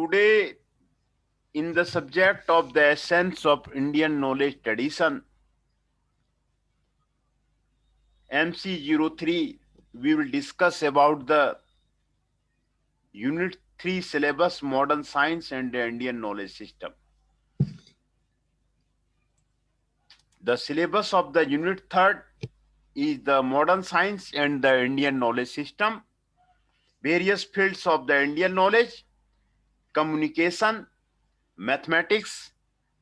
Today, in the subject of the essence of Indian knowledge tradition, MC03, we will discuss about the Unit 3 syllabus, Modern Science and the Indian Knowledge System. The syllabus of the Unit 3 is the Modern Science and the Indian Knowledge System, various fields of the Indian knowledge, communication, mathematics,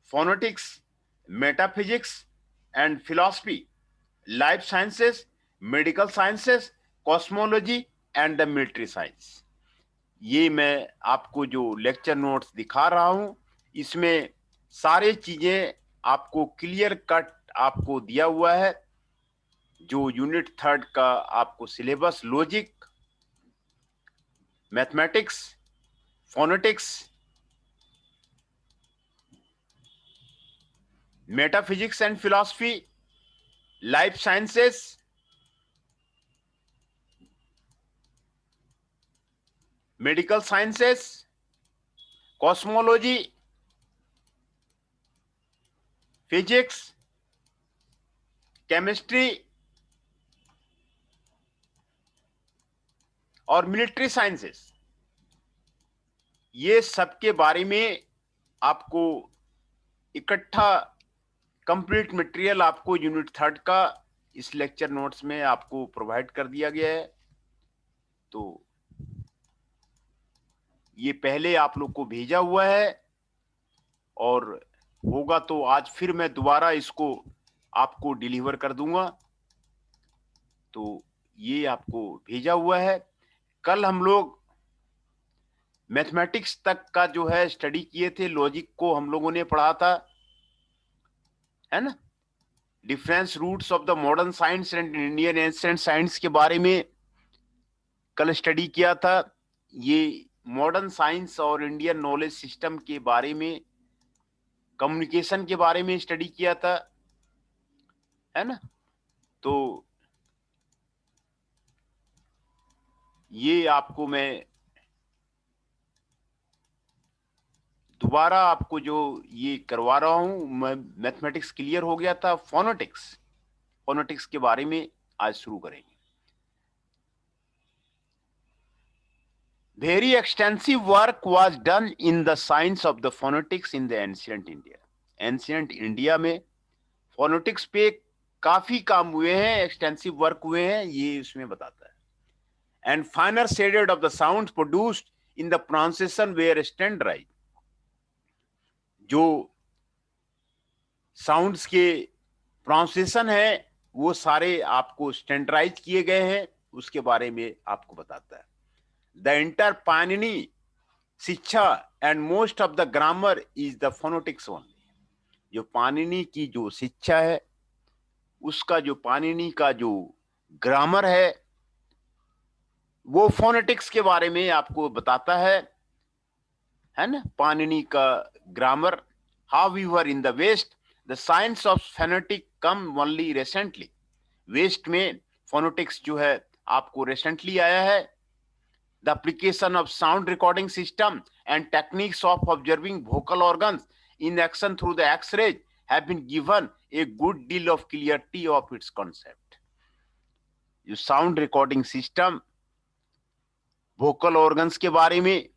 phonetics, metaphysics and philosophy, life sciences, medical sciences, cosmology and the military science. ये मैं आपको जो lecture notes दिखा रहा हूं, इसमें सारे चीजें आपको क्लियर कट आपको दिया हुआ है. जो यूनिट 3 का आपको syllabus logic, mathematics, phonetics, metaphysics and philosophy, life sciences, medical sciences, cosmology, physics, chemistry और मिलिट्री साइंसेस, ये सब के बारे में आपको इकट्ठा कंप्लीट मटेरियल आपको यूनिट 3 का इस लेक्चर नोट्स में आपको प्रोवाइड कर दिया गया है. तो ये पहले आप लोग को भेजा हुआ है और होगा तो आज फिर मैं दोबारा इसको आपको डिलीवर कर दूंगा. तो ये आपको भेजा हुआ है. कल हम लोग मैथमेटिक्स तक का जो है स्टडी किए थे, लॉजिक को हम लोगों ने पढ़ा था, है ना. Difference roots of the modern science and Indian ancient science के बारे में कल स्टडी किया था. ये मॉडर्न साइंस और इंडियन नॉलेज सिस्टम के बारे में, कम्युनिकेशन के बारे में स्टडी किया था, है ना. तो ये आपको मैं दोबारा आपको जो ये करवा रहा हूं, मैथमेटिक्स क्लियर हो गया था. फोनेटिक्स के बारे में आज शुरू करेंगे. Very extensive work was done in the science of the phonetics in the ancient India. Ancient India में phonetics पे काफी काम हुए हैं, एक्सटेंसिव वर्क हुए हैं, ये इसमें बताता है. And finer shaded of the sounds produced in the pronunciation were standardized. जो साउंड्स के प्रोनाउंसिएशन है वो सारे आपको स्टैंडर्डाइज किए गए हैं, उसके बारे में आपको बताता है. द इंटर पाणिनि शिक्षा and most of the grammar is the phonetics only. जो पाणिनि की जो शिक्षा है, उसका जो पाणिनि का जो ग्रामर है, वो फोनेटिक्स के बारे में आपको बताता है ना. पाणिनि का grammar. However in the west the science of phonetic come only recently. West में फोनेटिक्स जो है आपको रिसेंटली आया है. The application of sound recording system and techniques of observing vocal organs in action through the X-rays have been given a good deal of clarity of its concept. जो sound recording system, vocal organs के बारे में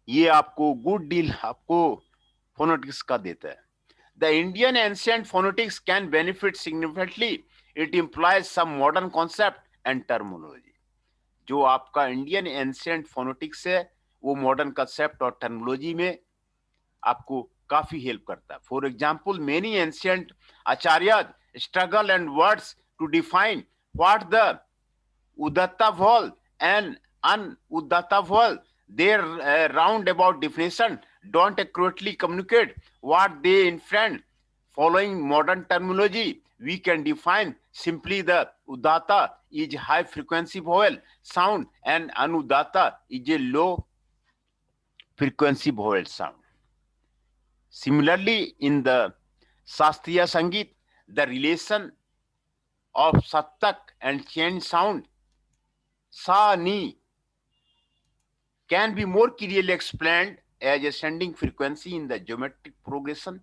ये आपको good deal आपको phonetics का देता है. The Indian ancient phonetics can benefit significantly. It implies some modern concept and terminology. जो आपका इंडियन एंशिएंट फोनेटिक्स है वो मॉडर्न कंसेप्ट और टर्मिनोलॉजी में आपको काफी हेल्प करता है. For example, many ancient acharya struggle and words to define what the udatta vowel and anudatta vowel. Their round about definition don't accurately communicate what they inferred. Following modern terminology, we can define simply the udatta is high frequency vowel sound and anudatta is a low frequency vowel sound. Similarly, in the Shastriya Sangeet, the relation of sattak and change sound sa ni can be more clearly explained as ascending frequency in the geometric progression,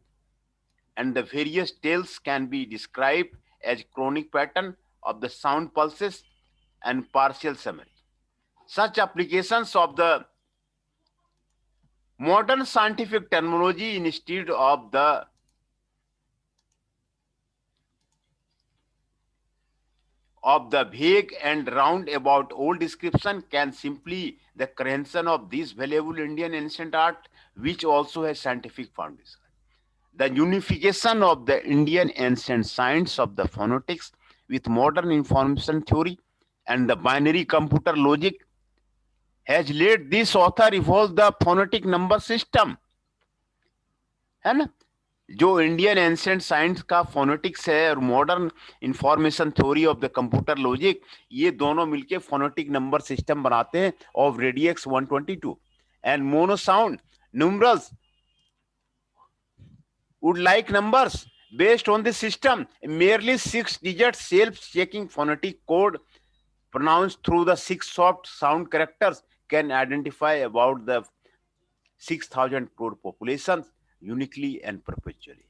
and the various tails can be described as chronic pattern of the sound pulses and partial summary. Such applications of the modern scientific terminology instead of the vague and roundabout old description can simply the creation of this valuable Indian ancient art, which also has scientific foundation. The unification of the Indian ancient science of the phonetics with modern information theory and the binary computer logic has led this author evolve the phonetic number system, है ना? जो Indian ancient science का phonetics है और modern information theory of the computer logic, ये दोनों मिलके phonetic number system बनाते हैं of radix 122 and mono sound numerals would like numbers based on the system. Merely 6-digit self-checking phonetic code pronounced through the 6 soft sound characters can identify about the 6,000 crore population uniquely and perpetually.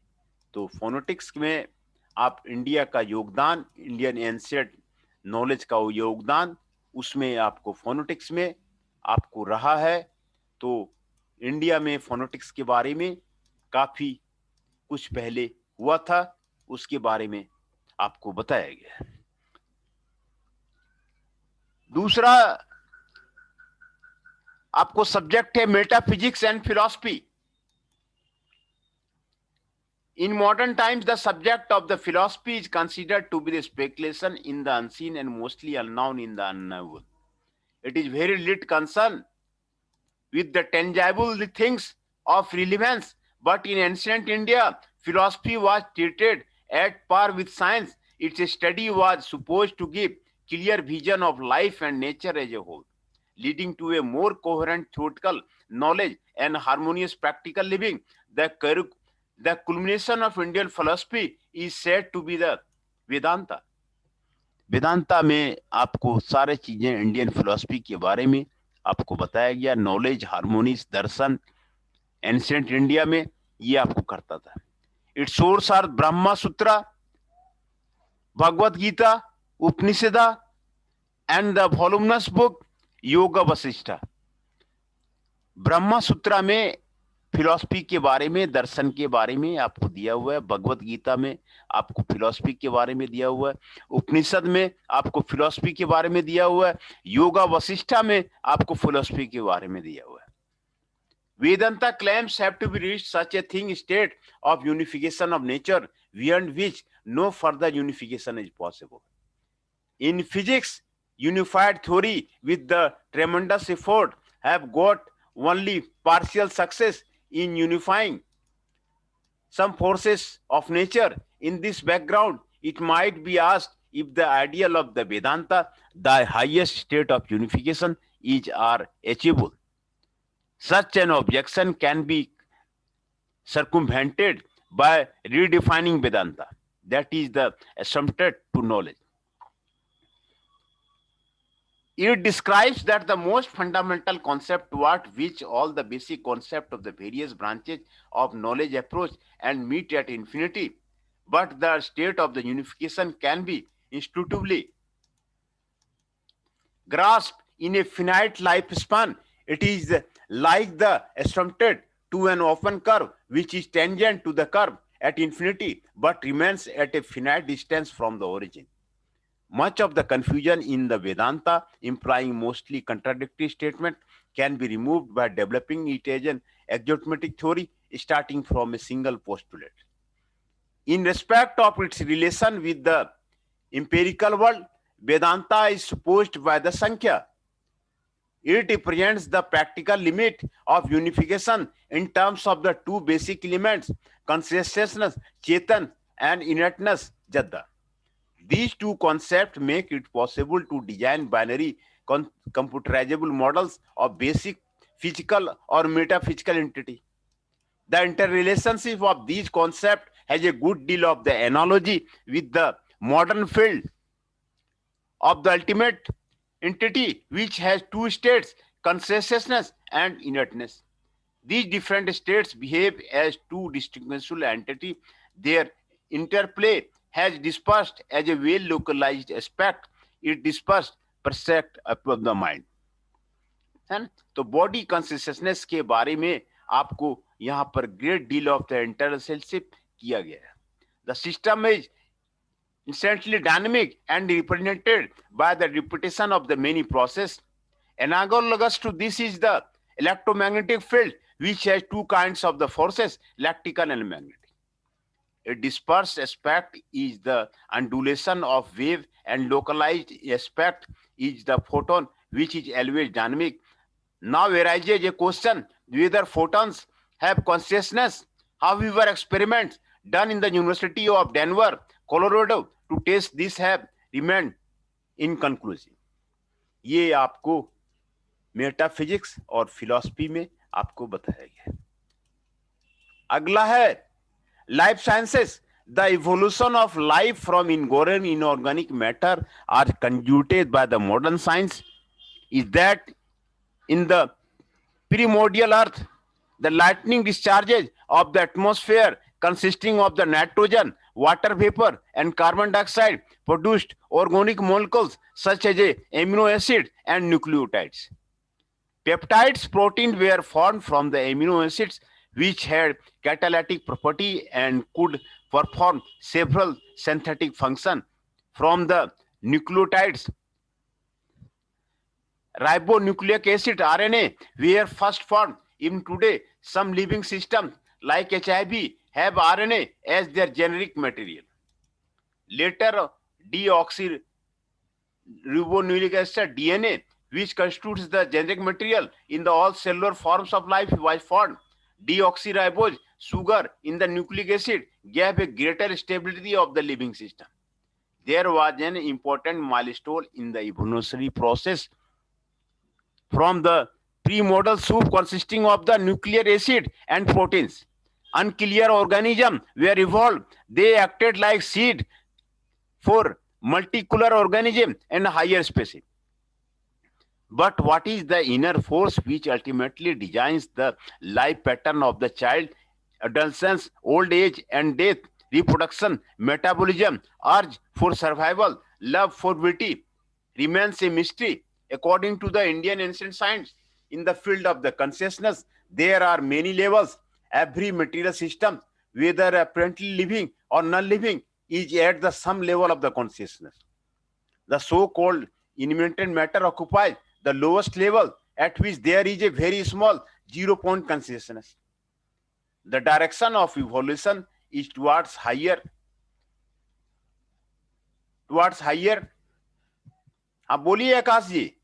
तो phonetics में आप India का योगदान, Indian ancient knowledge का योगदान, उसमें आपको phonetics में आपको रहा है. तो इंडिया में फोनेटिक्स के बारे में काफी कुछ पहले हुआ था, उसके बारे में आपको बताया गया. दूसरा आपको सब्जेक्ट है metaphysics and philosophy. In modern times, the subject of the philosophy is considered to be the speculation in the unseen and mostly unknown in the unknowable. It is very little concerned with the tangible things of relevance, but in ancient India, philosophy was treated at par with science. Its study was supposed to give clear vision of life and nature as a whole, leading to a more coherent theoretical knowledge and harmonious practical living. The culmination of Indian philosophy is said to be the Vedanta. Vedanta में आपको सारे चीजें Indian philosophy के बारे में आपको बताया गया. नॉलेज, हार्मोनीज, दर्शन एंशिएंट इंडिया में ये आपको करता था. It's source are Brahma Sutra, Bhagavad Gita, Upanishada and the voluminous book Yoga Vashishtha. Brahma सूत्र में फिलॉसफी के बारे में, दर्शन के बारे में आपको दिया हुआ है. भगवत गीता में आपको फिलॉसफी के बारे में दिया हुआ है. उपनिषद में आपको फिलॉसफी के बारे में दिया हुआ है. योगा वशिष्ठा में आपको फिलॉसफी के बारे में दिया हुआ है. Vedanta claims have to be reached such a thing state of unification of nature beyond which no further unification is possible. In physics, unified theory with the tremendous effort have got only partial success in unifying some forces of nature. In this background, it might be asked if the ideal of the Vedanta, the highest state of unification, is or achievable. Such an objection can be circumvented by redefining Vedanta, that is the assumption to knowledge. It describes that the most fundamental concept toward which all the basic concepts of the various branches of knowledge approach and meet at infinity, but the state of the unification can be intuitively grasped in a finite lifespan. It is like the assumption to an open curve which is tangent to the curve at infinity but remains at a finite distance from the origin. Much of the confusion in the Vedanta, implying mostly contradictory statement, can be removed by developing it as an axiomatic theory starting from a single postulate. In respect of its relation with the empirical world, Vedanta is supposed by the Sankhya. It represents the practical limit of unification in terms of the two basic elements, consciousness, Chetan, and inertness, Jadda. These two concepts make it possible to design binary computerizable models of basic physical or metaphysical entity. The interrelationship of these concepts has a good deal of the analogy with the modern field of the ultimate entity, which has two states, consciousness and inertness. These different states behave as two distinguishable entities. Their interplay has dispersed as a well localized aspect. It dispersed percept upon the mind. है ना? तो body consciousness के बारे में आपको यहाँ पर great deal of the इंटरसेल्सिप किया गया है. The system is instantly dynamic and represented by the repetition of the many processes. Analogous to this is the electromagnetic field, which has two kinds of the forces, electrical and magnetic. A dispersed aspect is the undulation of wave, and localized aspect is the photon, which is always dynamic. Now arises a question whether photons have consciousness. However, experiments done in the University of Denver, Colorado to test this have remained inconclusive. ये आपको metaphysics और philosophy में आपको बताया गया. अगला है life sciences. The evolution of life from inorganic matter are conjugated by the modern science is that in the primordial earth, the lightning discharges of the atmosphere consisting of the nitrogen, water vapor, and carbon dioxide produced organic molecules such as amino acids and nucleotides. Peptides proteins were formed from the amino acids, which had catalytic property and could perform several synthetic functions. From the nucleotides, ribonucleic acid RNA were first formed. Even today, some living systems like HIV have RNA as their generic material. Later, deoxyribonucleic acid DNA, which constitutes the generic material in the all cellular forms of life, was formed. Deoxyribose sugar in the nucleic acid gave a greater stability of the living system. There was an important milestone in the evolutionary process. From the primordial soup consisting of the nucleic acid and proteins, unclear organisms were evolved. They acted like seed for multicellular organisms and higher species. But what is the inner force which ultimately designs the life pattern of the child, adolescence, old age and death, reproduction, metabolism, urge for survival, love for beauty, remains a mystery. According to the Indian ancient science, in the field of the consciousness, there are many levels. Every material system, whether apparently living or non-living, is at the some level of the consciousness. The so-called invented matter occupies the lowest level, at which there is a very small 0-point consciousness. The direction of evolution is towards higher. आप बोलिए आकाश जी.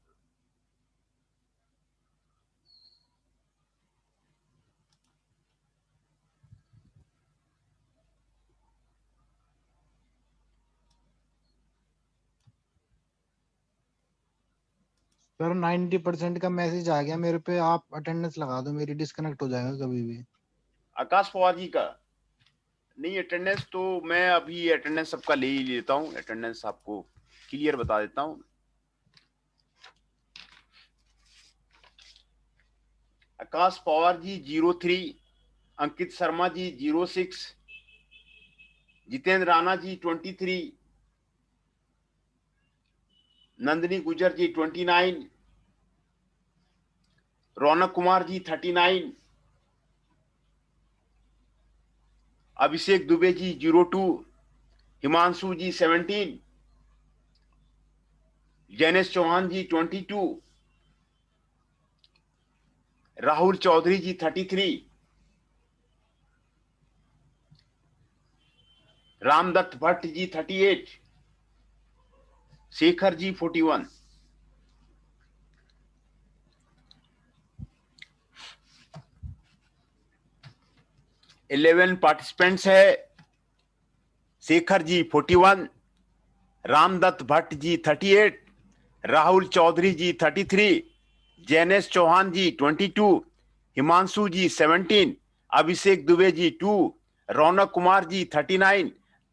Sir 90% का message आ गया मेरे पे, आप attendance लगा दो, मेरी डिस्कनेक्ट हो जाएगा कभी भी. आकाश पवार जी का नहीं अटेंडेंस, तो मैं अभी अटेंडेंस सबका ले ही लेता हूँ. अटेंडेंस आपको क्लियर बता देता हूँ. आकाश पवार जी 03, अंकित शर्मा जी 06, जितेंद्र राणा जी 23, नंदिनी गुजर जी 29, रौनक कुमार जी 39, अभिषेक दुबे जी 02, हिमांशु जी 17, जैनेश चौहान जी 22, राहुल चौधरी जी 33, रामदत्त भट्ट जी 38, शेखर जी 41. इलेवन पार्टिसिपेंट्स है. शेखर जी 41, रामदत्त भट्ट जी 38, राहुल चौधरी जी 33, जैनेश चौहान जी 22, हिमांशु जी 17, अभिषेक दुबे जी 2, रौनक कुमार जी 39,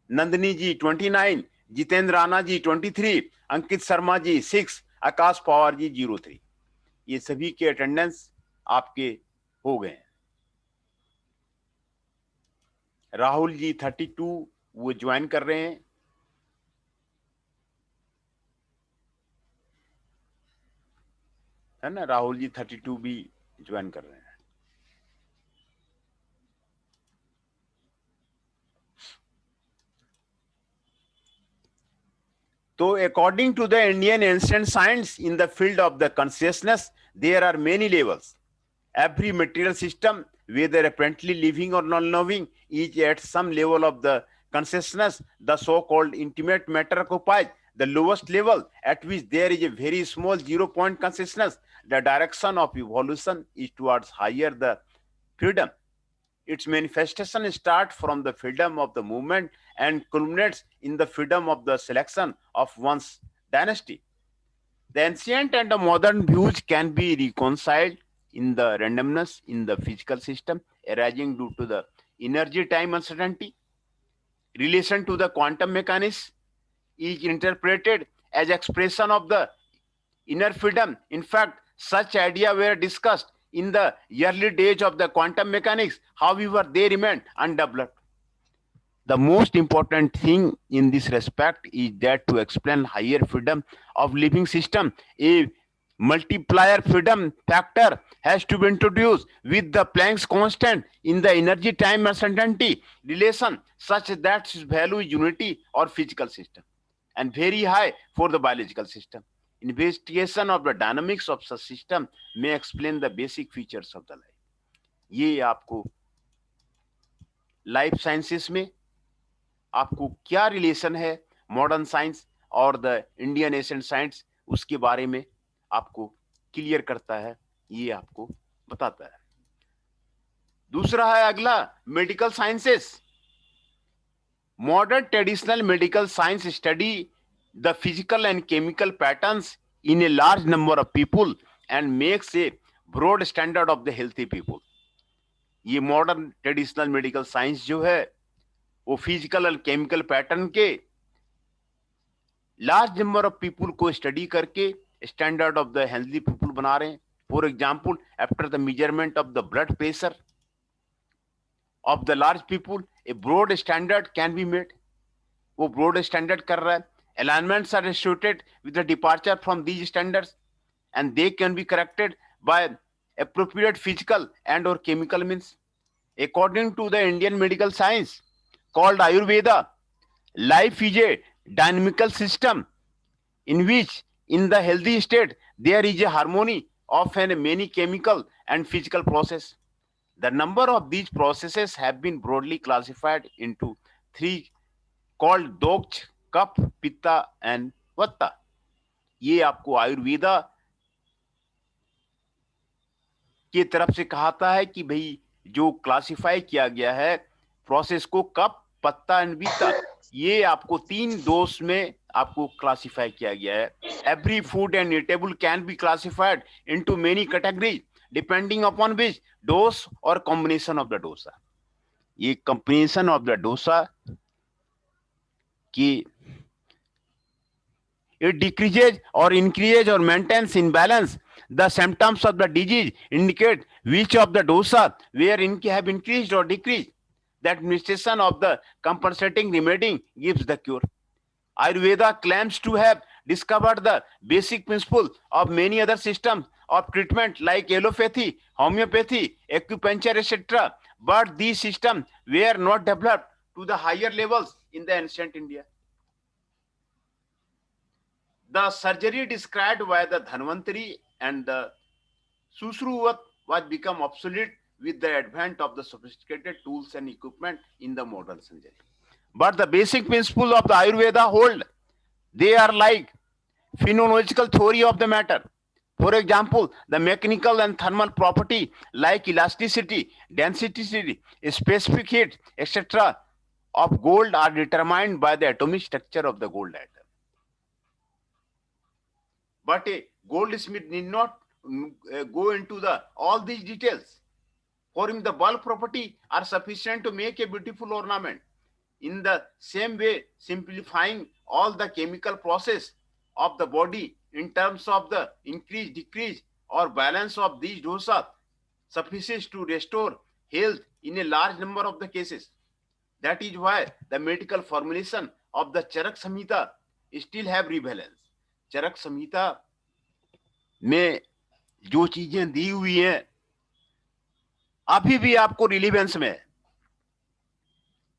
नंदिनी जी 29, जितेंद्र राणा जी 23, अंकित शर्मा जी 6, आकाश पवार जी 03. ये सभी के अटेंडेंस आपके हो गए हैं. राहुल जी 32 वो ज्वाइन कर रहे हैं। है ना, राहुल जी 32 भी ज्वाइन कर रहे हैं। So according to the Indian ancient science, in the field of the consciousness, there are many levels. Every material system, whether apparently living or non-living, is at some level of the consciousness. The so-called intimate matter occupies the lowest level, at which there is a very small 0 point consciousness. The direction of evolution is towards higher the freedom. Its manifestation starts from the freedom of the movement and culminates in the freedom of the selection of one's dynasty. The ancient and the modern views can be reconciled in the randomness in the physical system arising due to the energy time uncertainty. Relation to the quantum mechanics is interpreted as expression of the inner freedom. In fact, such ideas were discussed in the early days of the quantum mechanics. However, they remain undeveloped. The most important thing in this respect is that to explain higher freedom of living system, a multiplier freedom factor has to be introduced with the Planck's constant in the energy time uncertainty relation such that its value is unity or physical system and very high for the biological system. Investigation of the dynamics of such system may explain the basic features of the life. ये आपको life sciences में आपको क्या relation है modern science और the Indian ancient science, उसके बारे में आपको क्लियर करता है, ये आपको बताता है। दूसरा है अगला medical sciences. Modern traditional medical science study the physical and chemical patterns in a large number of people and makes a broad standard of the healthy people. ये मॉडर्न ट्रेडिशनल मेडिकल साइंस जो है वो physical और chemical pattern के large number of people को study करके standard of the healthy people बना रहे हैं। For example, after the measurement of the blood pressure of the large people a broad standard can be made. वो broad standard कर रहा है। Alignments are restricted with the departure from these standards and they can be corrected by appropriate physical and or chemical means. According to the Indian medical science called Ayurveda, life is a dynamical system in which in the healthy state there is a harmony of many chemical and physical process. The number of these processes have been broadly classified into three called Doksh, Kapha, Pitta and Vata. ये आपको आयुर्वेदा की तरफ से कहा है कि भाई जो क्लासिफाई किया गया है प्रोसेस को कप, पत्ता एंड बीता, ये आपको 3 दोष में आपको क्लासिफाई किया गया है। Every food and eatable can be classified into many categories depending upon which dose और कॉम्बिनेशन ऑफ द डोसा। ये कॉम्बिनेशन ऑफ द डोसा की it decreases or increases or maintains in balance the symptoms of the disease, indicate which of the dosa wherein have increased or decreased. The administration of the compensating remedy gives the cure. Ayurveda claims to have discovered the basic principle of many other systems of treatment like allopathy, homeopathy, acupuncture, etc. But these systems were not developed to the higher levels in the ancient India. The surgery described by the Dhanvantari and the Susruvat was become obsolete with the advent of the sophisticated tools and equipment in the modern surgery. But the basic principles of the Ayurveda hold. They are like phenomenological theory of the matter. For example, the mechanical and thermal property like elasticity, density, specific heat, etc. of gold are determined by the atomic structure of the gold atom. But a goldsmith need not go into all these details. For him, the bulk property are sufficient to make a beautiful ornament. In the same way, simplifying all the chemical process of the body in terms of the increase, decrease, or balance of these dosa suffices to restore health in a large number of the cases. That is why the medical formulation of the Charak Samhita still have relevance. चरक संहिता में जो चीजें दी हुई हैं अभी भी आपको relevance में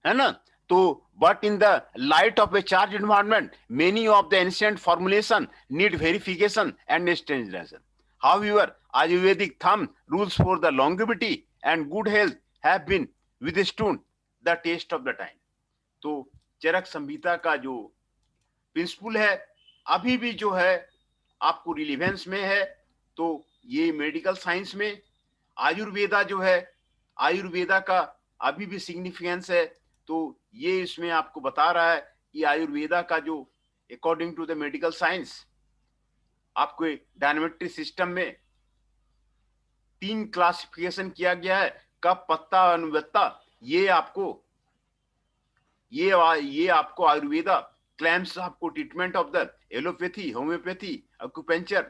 है ना. तो but in the light of a charged environment, many of the ancient formulation need verification and standardization. However, Ayurvedic thumb rules for the longevity and good health have been withstood the test of the time. तो चरक संहिता का जो principal है अभी भी जो है आपको relevance में है. तो ये मेडिकल साइंस में आयुर्वेदा जो है, आयुर्वेदा का अभी भी सिग्निफिकेंस है. तो ये इसमें आपको बता रहा है कि आयुर्वेदा का जो according to the medical science आपको डायनेमेट्री सिस्टम में 3 क्लासिफिकेशन किया गया है. कफ, पत्ता, अनुवत्ता. ये आपको आयुर्वेदा claims आपको treatment of the allopathy, homeopathy, acupuncture,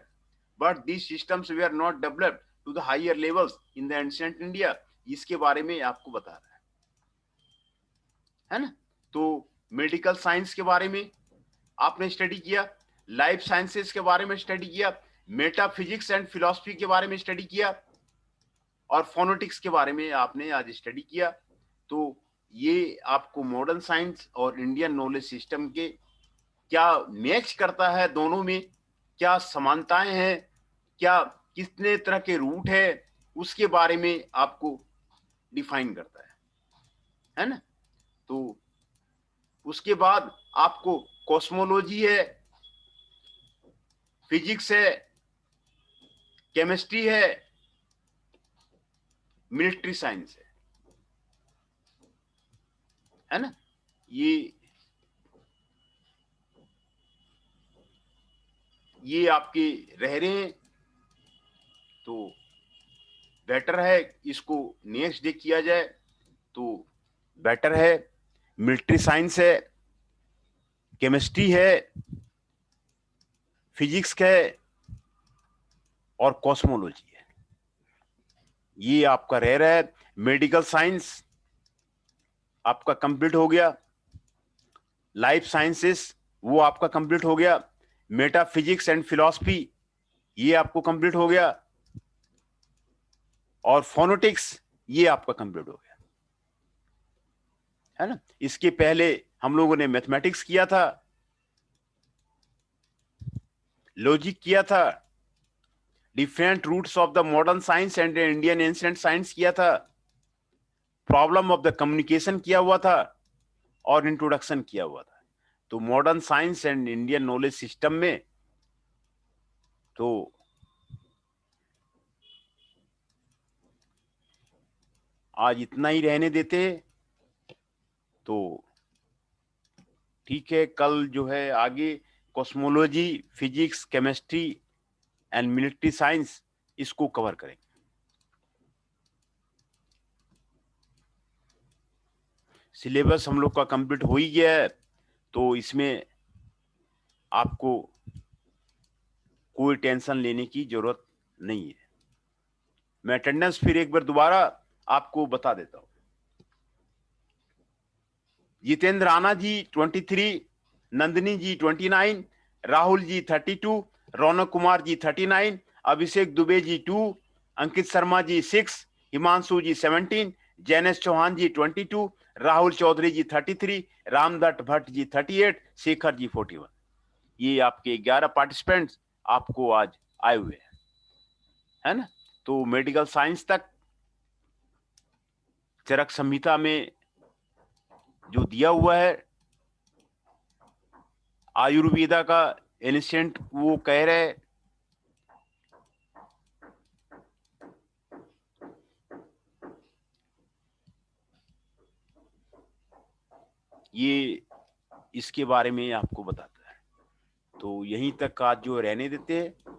but these systems were not developed to the higher levels in the ancient India. इसके बारे में आपको बता रहा है ना. तो मेडिकल साइंस के बारे में आपने स्टडी किया, लाइफ साइंसेस के बारे में स्टडी किया, मेटाफिजिक्स एंड फिलॉसफी के बारे में स्टडी किया और फोनेटिक्स के बारे में आपने आज स्टडी किया. तो ये आपको मॉडर्न साइंस और इंडियन नॉलेज सिस्टम के क्या मैच करता है, दोनों में क्या समानताएं हैं, क्या कितने तरह के रूट है, उसके बारे में आपको डिफाइन करता है ना. तो उसके बाद आपको कॉस्मोलॉजी है, फिजिक्स है, केमिस्ट्री है, मिलिट्री साइंस है ना. ये आपके रह रहे हैं. तो बेटर है इसको नेक्स्ट डे किया जाए तो बेटर है. मिलिट्री साइंस है, केमिस्ट्री है, फिजिक्स है और कॉस्मोलॉजी है. ये आपका रह रहा है. मेडिकल साइंस आपका कंप्लीट हो गया, लाइफ साइंसेस वो आपका कंप्लीट हो गया, मेटाफिजिक्स एंड फिलॉसफी ये आपको कंप्लीट हो गया और फोनेटिक्स ये आपका कंप्लीट हो गया है ना. इसके पहले हम लोगों ने मैथमेटिक्स किया था, लॉजिक किया था, different roots of the modern science and Indian ancient science किया था, प्रॉब्लम ऑफ द कम्युनिकेशन किया हुआ था और इंट्रोडक्शन किया हुआ था. तो modern science and Indian knowledge system में तो आज इतना ही रहने देते. तो ठीक है, कल जो है आगे cosmology, physics, chemistry and military science इसको कवर करेंगे. सिलेबस हम लोग का कंप्लीट हो ही गया है. तो इसमें आपको कोई टेंशन लेने की जरूरत नहीं है. मैं अटेंडेंस फिर एक बार दोबारा आपको बता देता हूं. जितेंद्र राणा जी 23, नंदिनी जी 29, राहुल जी 32, रौनक कुमार जी 39, अभिषेक दुबे जी 2, अंकित शर्मा जी 6, हिमांशु जी 17, जैनेश चौहान जी 22, राहुल चौधरी जी 33, रामदत्त भट्ट जी 38, शेखर जी 41. ये आपके 11 पार्टिसिपेंट्स आपको आज आए हुए हैं है ना. तो मेडिकल साइंस तक चरक संहिता में जो दिया हुआ है, आयुर्वेदा का एनिसेंट वो कह रहे हैं ये इसके बारे में आपको बताता है. तो यहीं तक आज जो रहने देते हैं.